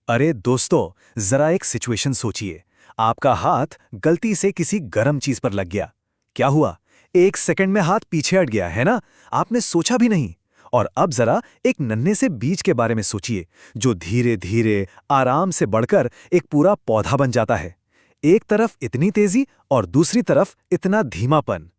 अरे दोस्तों, जरा एक सिचुएशन सोचिए। आपका हाथ गलती से किसी गरम चीज पर लग गया। क्या हुआ? एक सेकंड में हाथ पीछे हट गया, है ना? आपने सोचा भी नहीं। और अब जरा एक नन्हे से बीज के बारे में सोचिए, जो धीरे धीरे आराम से बढ़कर एक पूरा पौधा बन जाता है। एक तरफ इतनी तेजी और दूसरी तरफ इतना धीमापन।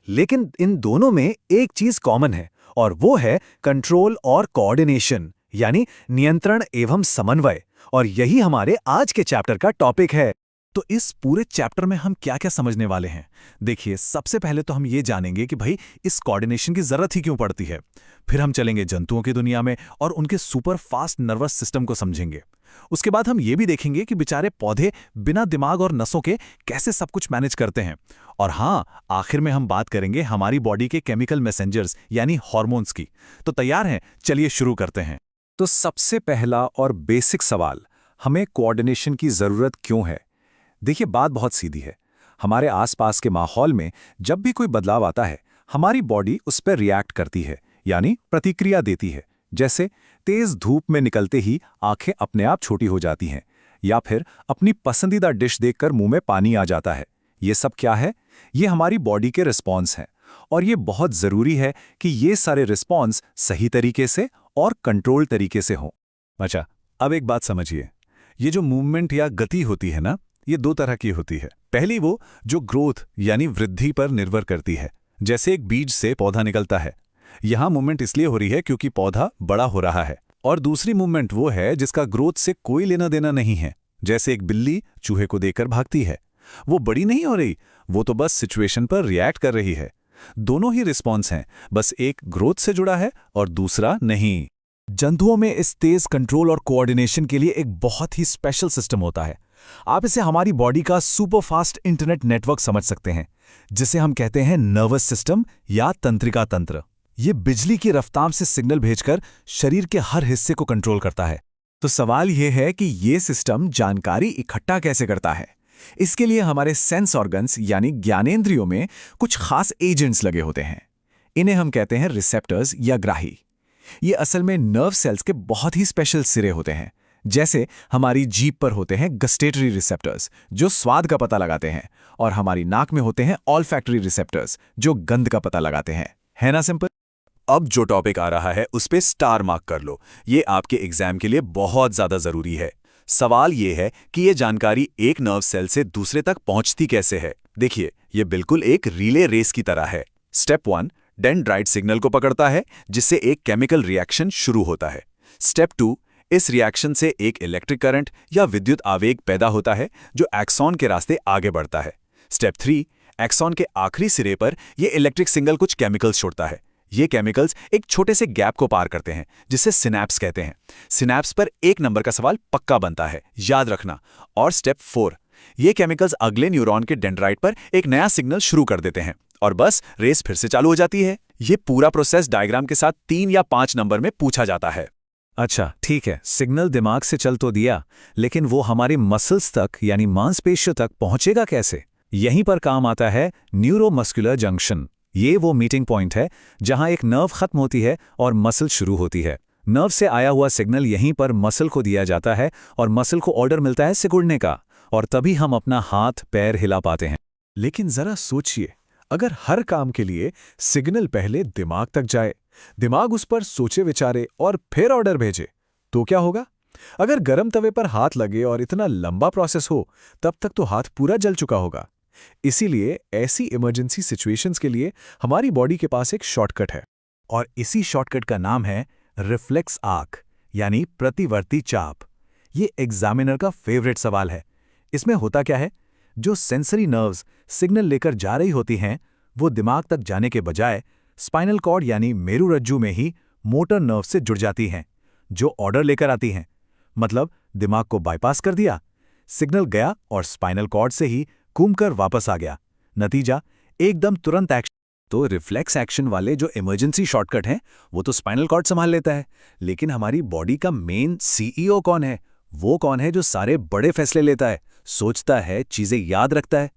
लेकिन इन दोनों में एक चीज कॉमन है, और वो है कंट्रोल और कोऑर्डिनेशन, यानी नियंत्रण एवं समन्वय। और यही हमारे आज के चैप्टर का टॉपिक है। तो इस पूरे चैप्टर में हम क्या क्या समझने वाले हैं? देखिए, सबसे पहले तो हम ये जानेंगे कि भाई इस कोऑर्डिनेशन की जरूरत ही क्यों पड़ती है। फिर हम चलेंगे जंतुओं की दुनिया में और उनके सुपर फास्ट नर्वस सिस्टम को समझेंगे। उसके बाद हम ये भी देखेंगे कि बेचारे पौधे बिना दिमाग और नसों के कैसे सब कुछ मैनेज करते हैं। और हाँ, आखिर में हम बात करेंगे हमारी बॉडी के केमिकल मैसेंजर्स यानी हॉर्मोन्स की। तो तैयार हैं? चलिए शुरू करते हैं। तो सबसे पहला और बेसिक सवाल, हमें कोऑर्डिनेशन की जरूरत क्यों है? देखिए, बात बहुत सीधी है। हमारे आसपास के माहौल में जब भी कोई बदलाव आता है, हमारी बॉडी उस पर रिएक्ट करती है, यानी प्रतिक्रिया देती है। जैसे तेज धूप में निकलते ही आंखें अपने आप छोटी हो जाती हैं, या फिर अपनी पसंदीदा डिश देखकर मुंह में पानी आ जाता है। ये सब क्या है? ये हमारी बॉडी के रिस्पॉन्स हैं। और ये बहुत जरूरी है कि ये सारे रिस्पॉन्स सही तरीके से और कंट्रोल तरीके से हों। अच्छा, अब एक बात समझिए। ये जो मूवमेंट या गति होती है ना, ये दो तरह की होती है। पहली वो जो ग्रोथ यानी वृद्धि पर निर्भर करती है, जैसे एक बीज से पौधा निकलता है। यहां मूवमेंट इसलिए हो रही है क्योंकि पौधा बड़ा हो रहा है। और दूसरी मूवमेंट वो है जिसका ग्रोथ से कोई लेना देना नहीं है, जैसे एक बिल्ली चूहे को देखकर भागती है। वो बड़ी नहीं हो रही, वो तो बस सिचुएशन पर रिएक्ट कर रही है। दोनों ही रिस्पॉन्स हैं, बस एक ग्रोथ से जुड़ा है और दूसरा नहीं। जंतुओं में इस तेज कंट्रोल और कोऑर्डिनेशन के लिए एक बहुत ही स्पेशल सिस्टम होता है। आप इसे हमारी बॉडी का सुपर फास्ट इंटरनेट नेटवर्क समझ सकते हैं, जिसे हम कहते हैं नर्वस सिस्टम या तंत्रिका तंत्र। ये बिजली की रफ्तार से सिग्नल भेजकर शरीर के हर हिस्से को कंट्रोल करता है। तो सवाल यह है कि ये सिस्टम जानकारी इकट्ठा कैसे करता है? इसके लिए हमारे सेंस ऑर्गन्स यानी ज्ञानेंद्रियों में कुछ खास एजेंट्स लगे होते हैं। इन्हें हम कहते हैं रिसेप्टर्स या ग्राही। ये असल में नर्व सेल्स के बहुत ही स्पेशल सिरे होते हैं। जैसे हमारी जीभ पर होते हैं गस्टेटरी रिसेप्टर्स, जो स्वाद का पता लगाते हैं, और हमारी नाक में होते हैं ऑल्फैक्टरी रिसेप्टर्स, जो गंध का पता लगाते हैं। है ना सिंपल? अब जो टॉपिक आ रहा है उस पे स्टार मार्क कर लो। ये आपके एग्जाम के लिए बहुत ज्यादा जरूरी है। सवाल ये है कि ये जानकारी एक नर्व सेल से दूसरे तक पहुंचती कैसे है। देखिए, ये बिल्कुल एक रिले रेस की तरह है। स्टेप 1 डेंड्राइट सिग्नल को पकड़ता है, जिससे एक केमिकल रिएक्शन शुरू होता है। स्टेप 2 इस रिएक्शन से एक इलेक्ट्रिक करंट या विद्युत आवेग पैदा होता है, जो एक्सॉन के रास्ते आगे बढ़ता है। स्टेप 3 एक्सॉन के आखिरी सिरे पर यह इलेक्ट्रिक सिग्नल कुछ केमिकल्स छोड़ता है। ये केमिकल्स एक छोटे से गैप को पार करते हैं, जिसे सिनैप्स कहते हैं। सिनैप्स पर 1 नंबर का सवाल पक्का बनता है, याद रखना। और स्टेप 4 ये केमिकल्स अगले न्यूरॉन के डेंड्राइट पर एक नया सिग्नल शुरू कर देते हैं, और बस रेस फिर से चालू हो जाती है। ये पूरा प्रोसेस डायग्राम के साथ 3 या 5 नंबर में पूछा जाता है। अच्छा, ठीक है, सिग्नल दिमाग से चल तो दिया, लेकिन वो हमारी मसल्स तक यानी मांसपेशियों तक पहुंचेगा कैसे? यहीं पर काम आता है न्यूरोमस्कुलर जंक्शन। ये वो मीटिंग पॉइंट है जहां एक नर्व खत्म होती है और मसल शुरू होती है। नर्व से आया हुआ सिग्नल यहीं पर मसल को दिया जाता है, और मसल को ऑर्डर मिलता है सिकुड़ने का, और तभी हम अपना हाथ पैर हिला पाते हैं। लेकिन जरा सोचिए, अगर हर काम के लिए सिग्नल पहले दिमाग तक जाए, दिमाग उस पर सोचे विचारे और फिर ऑर्डर भेजे, तो क्या होगा? अगर गर्म तवे पर हाथ लगे और इतना लंबा प्रोसेस हो, तब तक तो हाथ पूरा जल चुका होगा। इसीलिए ऐसी इमरजेंसी सिचुएशंस के लिए हमारी बॉडी के पास एक शॉर्टकट है, और इसी शॉर्टकट का नाम है रिफ्लेक्स आर्क, यानी प्रतिवर्ती चाप। ये एग्जामिनर का फेवरेट सवाल है। इसमें होता क्या है? जो सेंसरी नर्व्स सिग्नल लेकर जा रही होती हैं, वो दिमाग तक जाने के बजाय स्पाइनल कॉर्ड यानी मेरुरज्जु में ही मोटर नर्व से जुड़ जाती हैं, जो ऑर्डर लेकर आती हैं। मतलब दिमाग को बाईपास कर दिया, सिग्नल गया और स्पाइनल कॉर्ड से ही घूमकर वापस आ गया। नतीजा एकदम तुरंत एक्शन। तो रिफ्लेक्स एक्शन वाले जो इमरजेंसी शॉर्टकट हैं, वो तो स्पाइनल कॉर्ड संभाल लेता है, लेकिन हमारी बॉडी का मेन सीईओ कौन है? वो कौन है जो सारे बड़े फैसले लेता है, सोचता है, चीजें याद रखता है?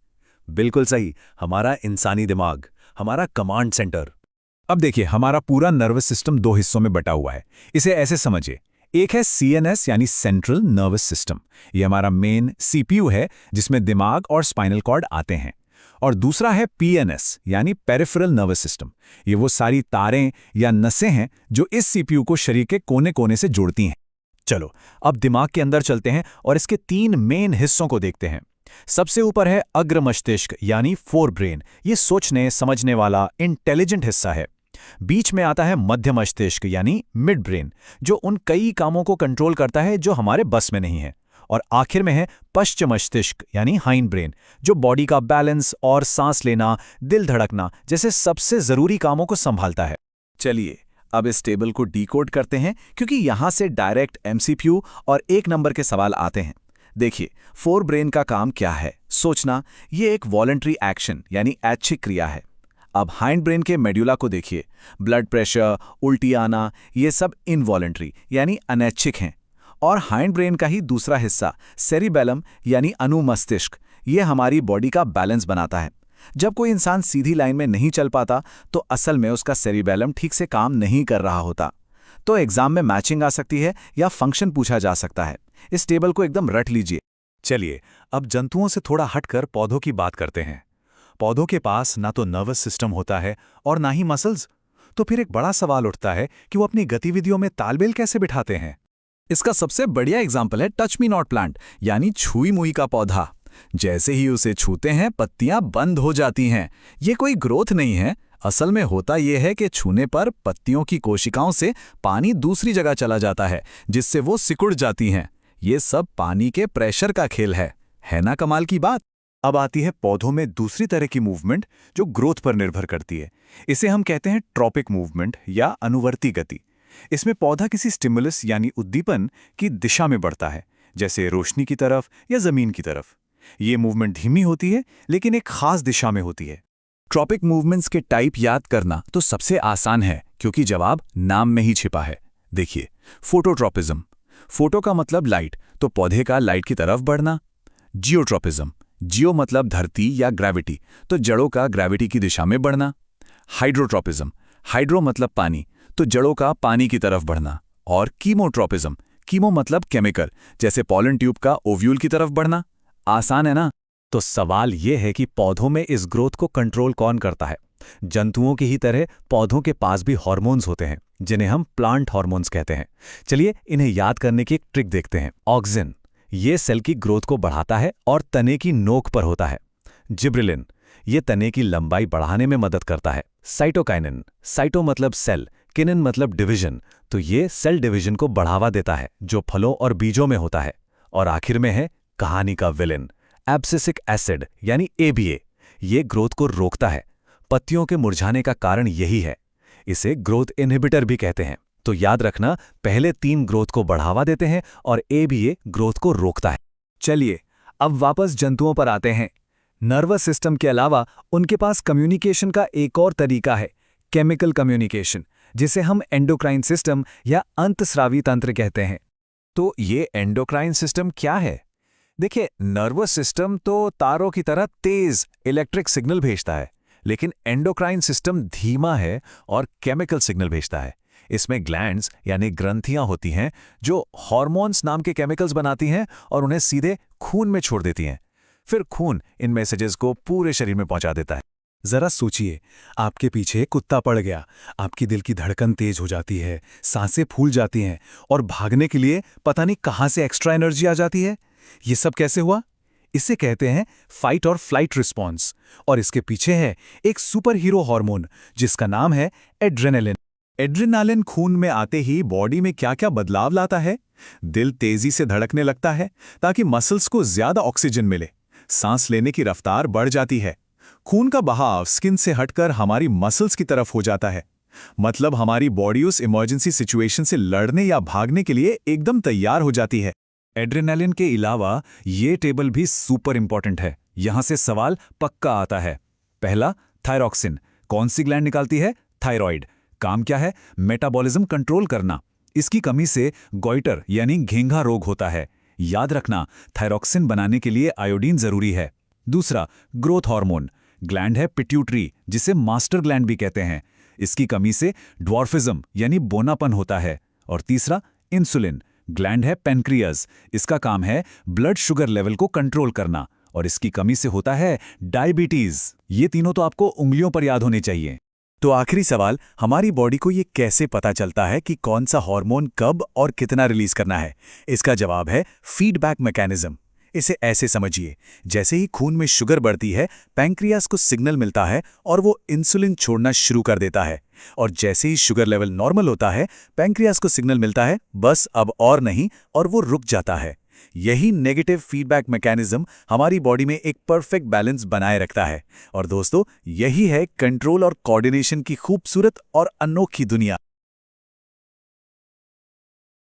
बिल्कुल सही, हमारा इंसानी दिमाग, हमारा कमांड सेंटर। अब देखिए, हमारा पूरा नर्वस सिस्टम 2 हिस्सों में बटा हुआ है। इसे ऐसे समझिए, एक है CNS यानी सेंट्रल नर्वस सिस्टम। ये हमारा मेन CPU है जिसमें दिमाग और स्पाइनल कॉर्ड आते हैं। और दूसरा है PNS यानी पेरिफेरल नर्वस सिस्टम। ये वो सारी तारें या नसें हैं जो इस CPU को शरीर के कोने कोने से जोड़ती हैं। चलो अब दिमाग के अंदर चलते हैं और इसके 3 मेन हिस्सों को देखते हैं। सबसे ऊपर है अग्र मस्तिष्क यानी फोर ब्रेन। ये सोचने समझने वाला इंटेलिजेंट हिस्सा है। बीच में आता है मध्य मस्तिष्क यानी मिड ब्रेन, जो उन कई कामों को कंट्रोल करता है जो हमारे बस में नहीं है। और आखिर में है पश्च मस्तिष्क यानी हाइंड ब्रेन, जो बॉडी का बैलेंस और सांस लेना, दिल धड़कना जैसे सबसे जरूरी कामों को संभालता है। चलिए अब इस टेबल को डिकोड करते हैं, क्योंकि यहां से डायरेक्ट MCQ और 1 नंबर के सवाल आते हैं। देखिए, फोर ब्रेन का काम क्या है? सोचना। ये एक वॉलंटरी एक्शन यानी ऐच्छिक क्रिया है। अब हाइंड ब्रेन के मेड्यूला को देखिए। ब्लड प्रेशर, उल्टी आना, ये सब इनवॉलंटरी यानी अनैच्छिक हैं। और हाइंड ब्रेन का ही दूसरा हिस्सा सेरिबेलम यानी अनुमस्तिष्क, ये हमारी बॉडी का बैलेंस बनाता है। जब कोई इंसान सीधी लाइन में नहीं चल पाता तो असल में उसका सेरिबेलम ठीक से काम नहीं कर रहा होता। तो एग्जाम में मैचिंग आ सकती है या फंक्शन पूछा जा सकता है। इस टेबल को एकदम रट लीजिए। चलिए अब जंतुओं से थोड़ा हटकर पौधों की बात करते हैं। पौधों के पास ना तो नर्वस सिस्टम होता है और ना ही मसल्स। तो फिर एक बड़ा सवाल उठता है कि वो अपनी गतिविधियों में तालमेल कैसे बिठाते हैं। इसका सबसे बढ़िया एग्जाम्पल है टच मी नॉट प्लांट यानी छुई मुई का पौधा। जैसे ही उसे छूते हैं पत्तियां बंद हो जाती हैं। ये कोई ग्रोथ नहीं है, असल में होता यह है कि छूने पर पत्तियों की कोशिकाओं से पानी दूसरी जगह चला जाता है, जिससे वो सिकुड़ जाती हैं। ये सब पानी के प्रेशर का खेल है ना कमाल की बात। अब आती है पौधों में दूसरी तरह की मूवमेंट जो ग्रोथ पर निर्भर करती है। इसे हम कहते हैं ट्रॉपिक मूवमेंट या अनुवर्ती गति। इसमें पौधा किसी स्टिमुलस यानी उद्दीपन की दिशा में बढ़ता है, जैसे रोशनी की तरफ या जमीन की तरफ। ये मूवमेंट धीमी होती है लेकिन एक खास दिशा में होती है। ट्रॉपिक मूवमेंट्स के टाइप याद करना तो सबसे आसान है, क्योंकि जवाब नाम में ही छिपा है। देखिए, फोटोट्रॉपिज्म। फोटो का मतलब लाइट, तो पौधे का लाइट की तरफ बढ़ना। जियोट्रॉपिज्म। जियो मतलब धरती या ग्रेविटी, तो जड़ों का ग्रेविटी की दिशा में बढ़ना। हाइड्रोट्रॉपिज्म। हाइड्रो मतलब पानी, तो जड़ों का पानी की तरफ बढ़ना। और कीमोट्रॉपिज्म। कीमो मतलब केमिकल, जैसे पॉलन ट्यूब का ओव्यूल की तरफ बढ़ना। आसान है ना? तो सवाल यह है कि पौधों में इस ग्रोथ को कंट्रोल कौन करता है? जंतुओं की ही तरह पौधों के पास भी हार्मोन्स होते हैं, जिन्हें हम प्लांट हार्मोन्स कहते हैं। चलिए इन्हें याद करने की एक ट्रिक देखते हैं। ऑक्सिन, ये सेल की ग्रोथ को बढ़ाता है और तने की नोक पर होता है। जिब्रेलिन, ये तने की लंबाई बढ़ाने में मदद करता है। साइटोकाइनिन, साइटो मतलब सेल, किनिन मतलब डिवीजन, तो ये सेल डिवीजन को बढ़ावा देता है, जो फलों और बीजों में होता है। और आखिर में है कहानी का विलेन, एब्सिसिक एसिड यानी ABA। ये ग्रोथ को रोकता है। पत्तियों के मुरझाने का कारण यही है। इसे ग्रोथ इनहिबिटर भी कहते हैं। तो याद रखना, पहले 3 ग्रोथ को बढ़ावा देते हैं और ABA ग्रोथ को रोकता है। चलिए अब वापस जंतुओं पर आते हैं। नर्वस सिस्टम के अलावा उनके पास कम्युनिकेशन का एक और तरीका है, केमिकल कम्युनिकेशन, जिसे हम एंडोक्राइन सिस्टम या अंतस्रावी तंत्र कहते हैं। तो ये एंडोक्राइन सिस्टम क्या है? देखिए, नर्वस सिस्टम तो तारों की तरह तेज इलेक्ट्रिक सिग्नल भेजता है, लेकिन एंडोक्राइन सिस्टम धीमा है और केमिकल सिग्नल भेजता है। इसमें ग्लैंड्स यानी ग्रंथियां होती हैं जो हार्मोन्स नाम के केमिकल्स बनाती हैं और उन्हें सीधे खून में छोड़ देती हैं। फिर खून इन मैसेजेस को पूरे शरीर में पहुंचा देता है। जरा सोचिए, आपके पीछे कुत्ता पड़ गया, आपकी दिल की धड़कन तेज हो जाती है, सांसें फूल जाती हैं और भागने के लिए पता नहीं कहां से एक्स्ट्रा एनर्जी आ जाती है। ये सब कैसे हुआ? इसे कहते हैं फाइट और फ्लाइट रिस्पॉन्स। और इसके पीछे है एक सुपर हीरो हार्मोन जिसका नाम है एड्रेनालिन। एड्रेनालिन खून में आते ही बॉडी में क्या क्या बदलाव लाता है? दिल तेजी से धड़कने लगता है ताकि मसल्स को ज्यादा ऑक्सीजन मिले। सांस लेने की रफ्तार बढ़ जाती है। खून का बहाव स्किन से हटकर हमारी मसल्स की तरफ हो जाता है। मतलब हमारी बॉडी उस इमरजेंसी सिचुएशन से लड़ने या भागने के लिए एकदम तैयार हो जाती है। एड्रेनालिन के अलावा ये टेबल भी सुपर इंपॉर्टेंट है। यहां से सवाल पक्का आता है। पहला, थायरॉक्सिन कौन सी ग्लैंड निकालती है? थायराइड। काम क्या है? मेटाबॉलिज्म कंट्रोल करना। इसकी कमी से गॉइटर यानी घेंघा रोग होता है। याद रखना, थायरॉक्सिन बनाने के लिए आयोडीन जरूरी है। दूसरा, ग्रोथ हार्मोन ग्लैंड है पिट्यूटरी, जिसे मास्टर ग्लैंड भी कहते हैं। इसकी कमी से ड्वार्फिज्म यानी बोनापन होता है। और तीसरा, इंसुलिन ग्लैंड है पेनक्रियाज, इसका काम है ब्लड शुगर लेवल को कंट्रोल करना, और इसकी कमी से होता है डायबिटीज। ये तीनों तो आपको उंगलियों पर याद होने चाहिए। तो आखिरी सवाल, हमारी बॉडी को ये कैसे पता चलता है कि कौन सा हार्मोन कब और कितना रिलीज करना है? इसका जवाब है फीडबैक मैकेनिज्म। इसे ऐसे समझिए, जैसे ही खून में शुगर बढ़ती है, पैंक्रियास को सिग्नल मिलता है और वो इंसुलिन छोड़ना शुरू कर देता है। और जैसे ही शुगर लेवल नॉर्मल होता है, पैंक्रियास को सिग्नल मिलता है बस अब और नहीं, और वो रुक जाता है। यही नेगेटिव फीडबैक मैकेनिज्म हमारी बॉडी में एक परफेक्ट बैलेंस बनाए रखता है। और दोस्तों, यही है कंट्रोल और कोऑर्डिनेशन की खूबसूरत और अनोखी दुनिया।